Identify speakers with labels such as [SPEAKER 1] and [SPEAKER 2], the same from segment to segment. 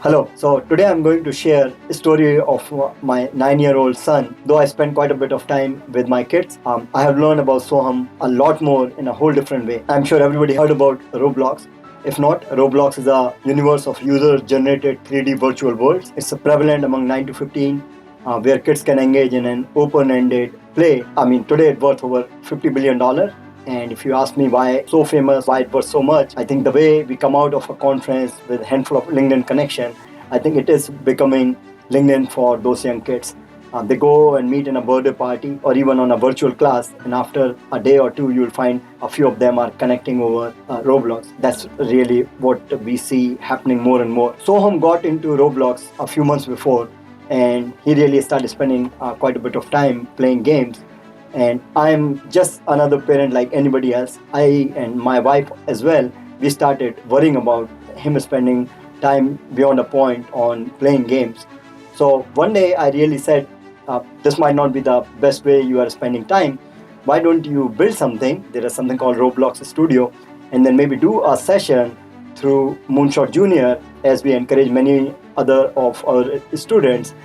[SPEAKER 1] Hello. So today I'm going to share a story of my 9-year-old son. Though I spend quite a bit of time with my kids, I have learned about Soham a lot more in a whole different way. I'm sure everybody heard about Roblox. If not, Roblox is a universe of user-generated 3D virtual worlds. It's prevalent among 9 to 15, where kids can engage in an open-ended play. Today it's worth over $50 billion. And if you ask me why so famous, why it was so much, I think the way we come out of a conference with a handful of LinkedIn connection, I think it is becoming LinkedIn for those young kids. They go and meet in a birthday party or even on a virtual class, and after a day or two, you'll find a few of them are connecting over Roblox. That's really what we see happening more and more. Soham got into Roblox a few months before, and he really started spending quite a bit of time playing games. And I'm just another parent like anybody else. I and my wife as well, we started worrying about him spending time beyond a point on playing games. So one day I really said, this might not be the best way you are spending time. Why don't you build something? There is something called Roblox Studio, and then maybe do a session through MoonshotJr, as we encourage many other of our students.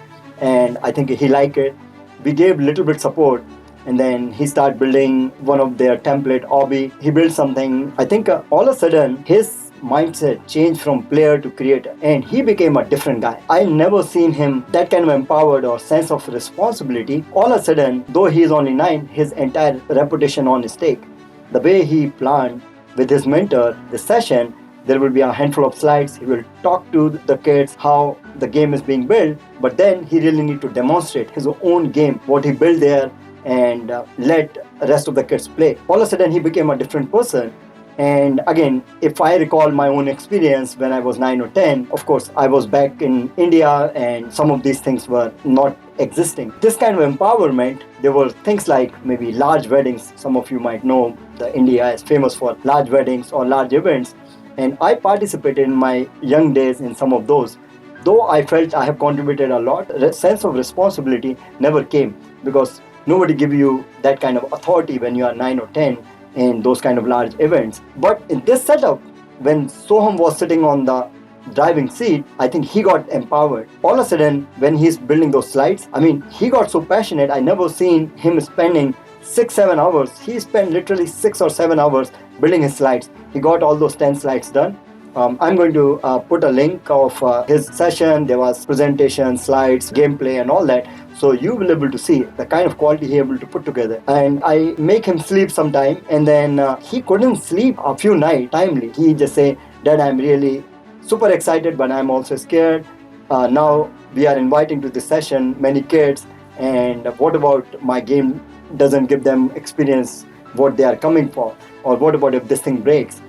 [SPEAKER 1] And I think he liked it. We gave little bit support, and then he started building one of their template hobby. He built something. I think all of a sudden his mindset changed from player to creator, and he became a different guy. I never seen him that kind of empowered or sense of responsibility. All of a sudden, though he is only 9, his entire reputation on stake. The way he planned with his mentor the session, there will be a handful of slides. He will talk to the kids how the game is being built, but then he really need to demonstrate his own game, what he built there, and let the rest of the kids play. All of a sudden, he became a different person. And again, if I recall my own experience when I was 9 or 10, of course, I was back in India and some of these things were not existing. This kind of empowerment, there were things like maybe large weddings. Some of you might know that India is famous for large weddings or large events. And I participated in my young days in some of those. Though I felt I have contributed a lot, the sense of responsibility never came, because nobody give you that kind of authority when you are 9 or 10 in those kind of large events. But in this setup, when Soham was sitting on the driving seat, I think he got empowered. All of a sudden, when he's building those slides, he got so passionate. I never seen him spending 6-7 hours. He spent literally 6 or 7 hours building his slides. He got all those 10 slides done. I'm going to put a link of his session. There was presentation, slides, gameplay, and all that. So you will be able to see the kind of quality he able to put together. And I make him sleep sometime, and then he couldn't sleep a few nights timely. He just say, "Dad, I'm really super excited, but I'm also scared. Now we are inviting to this session many kids, and what about my game doesn't give them experience what they are coming for? Or what about if this thing breaks?"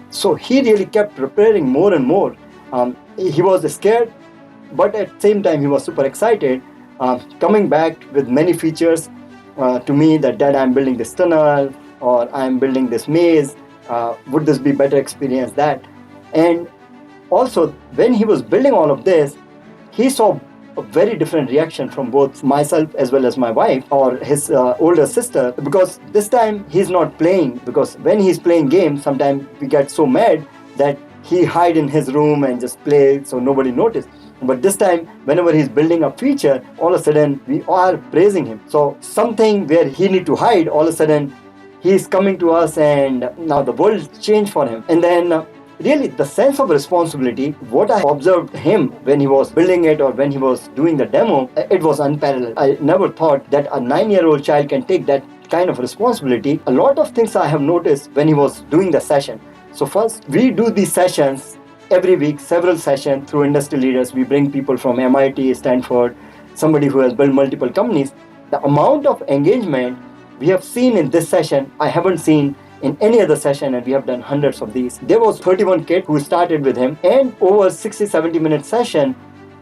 [SPEAKER 1] So he really kept preparing more and more. He was scared, but at the same time he was super excited, coming back with many features to me that, "Dad, I'm building this tunnel, or I'm building this maze. Would this be better experience that?" And also, when he was building all of this, he saw a very different reaction from both myself as well as my wife or his older sister, because this time he's not playing, because when he's playing games, sometimes we get so mad that he hide in his room and just play so nobody notice. But this time, whenever he's building a feature, all of a sudden we are praising him. So something where he need to hide, all of a sudden he's coming to us, and now the world changed for him. And then really, the sense of responsibility, what I observed him when he was building it or when he was doing the demo, it was unparalleled. I never thought that a 9-year-old child can take that kind of responsibility. A lot of things I have noticed when he was doing the session. So first, we do these sessions every week, several sessions through industry leaders. We bring people from MIT, Stanford, somebody who has built multiple companies. The amount of engagement we have seen in this session, I haven't seen in any other session, and we have done hundreds of these. There was 31 kids who started with him, and over 60-70 minute session,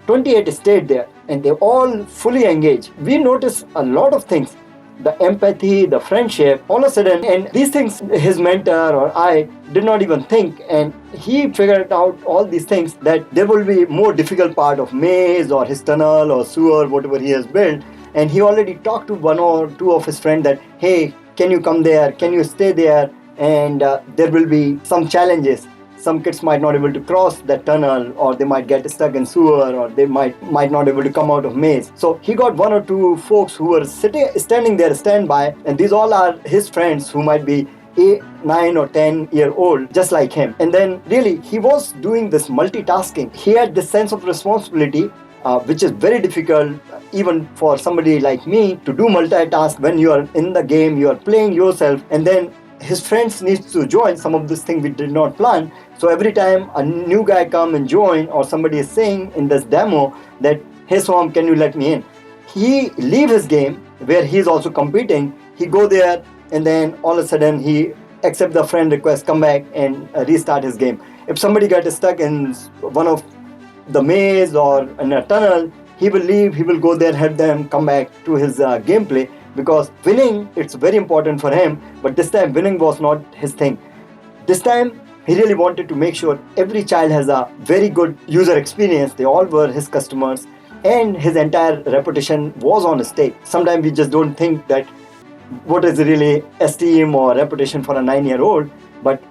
[SPEAKER 1] 28 stayed there, and they all fully engaged. We noticed a lot of things, the empathy, the friendship, all of a sudden, and these things his mentor or I did not even think, and he figured out all these things, that there will be more difficult part of maze or his tunnel or sewer, whatever he has built, and he already talked to one or two of his friends that, "Hey, can you come there? Can you stay there? And there will be some challenges. some kids might not able to cross that tunnel, or they might get stuck in sewer, or they might not able to come out of maze. So he got one or two folks who were standing there standby, and these all are his friends who might be 8, 9 or 10-year old, just like him. And then really he was doing this multitasking. He had this sense of responsibility, which is very difficult even for somebody like me to do multitask. When you are in the game, you are playing yourself, and then his friends needs to join some of this thing we did not plan. So every time a new guy come and join, or somebody is saying in this demo that, hey Soham, can you let me in? He leave his game where he is also competing, he go there, and then all of a sudden he accept the friend request, come back and restart his game. If somebody got stuck in one of the maze or in a tunnel, he will leave, he will go there, help them come back to his gameplay, because winning, it's very important for him. But this time winning was not his thing. This time he really wanted to make sure every child has a very good user experience. They all were his customers, and his entire reputation was on stake. Sometimes we just don't think that what is really esteem or reputation for a 9-year-old, but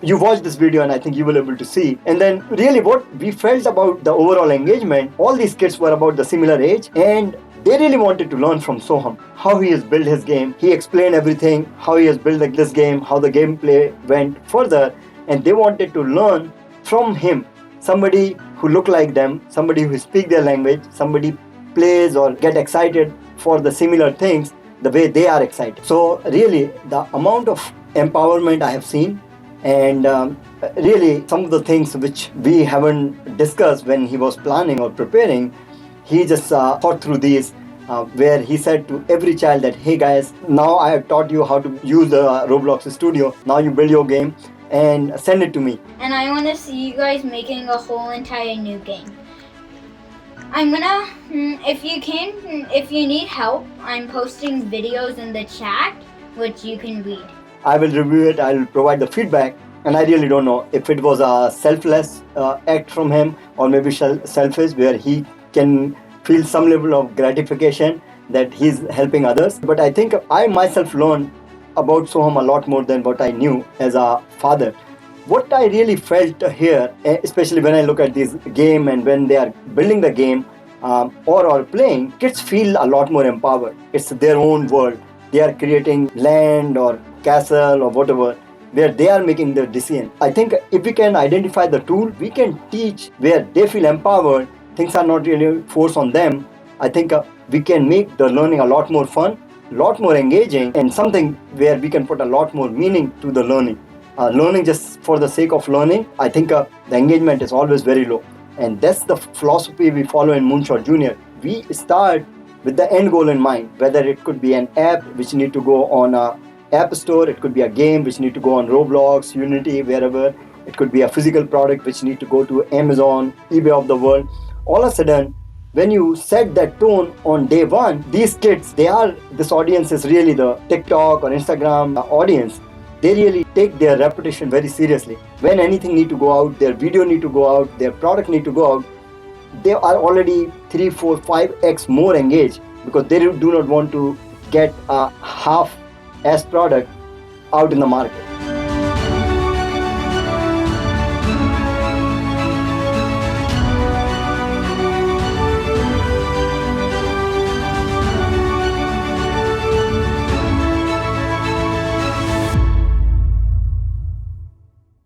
[SPEAKER 1] you watch this video and I think you will be able to see. And then really what we felt about the overall engagement, all these kids were about the similar age, and they really wanted to learn from Soham, how he has built his game. He explained everything, how he has built this game, how the gameplay went further, and they wanted to learn from him. Somebody who look like them, somebody who speak their language, somebody plays or get excited for the similar things the way they are excited. So really the amount of empowerment I have seen, and really some of the things which we haven't discussed when he was planning or preparing, he just thought through these, where he said to every child that, hey guys, now I have taught you how to use the Roblox studio, now you build your game and send it to me.
[SPEAKER 2] And I want to see you guys making a whole entire new game. I'm gonna, if you need help, I'm posting videos in the chat which you can read.
[SPEAKER 1] I will review it, I will provide the feedback, and I really don't know if it was a selfless act from him, or maybe selfish, where he can feel some level of gratification that he's helping others. But I think I myself learned about Soham a lot more than what I knew as a father. What I really felt here, especially when I look at this game and when they are building the game or playing, kids feel a lot more empowered. It's their own world. They are creating land or castle or whatever, where they are making the decision. I think if we can identify the tool, we can teach where they feel empowered. Things are not really forced on them. I think we can make the learning a lot more fun, a lot more engaging, and something where we can put a lot more meaning to the learning. Learning just for the sake of learning, I think the engagement is always very low. And that's the philosophy we follow in MoonshotJr. We start with the end goal in mind, whether it could be an app which need to go on a app store, it could be a game which need to go on Roblox, Unity, wherever. It could be a physical product which need to go to Amazon, eBay of the world. All of a sudden, when you set that tone on day one, these kids, this audience is really the TikTok or Instagram audience. They really take their reputation very seriously. When anything need to go out, their video need to go out, their product need to go out, they are already 3, 4, 5x more engaged, because they do not want to get a half-ass product out in the market.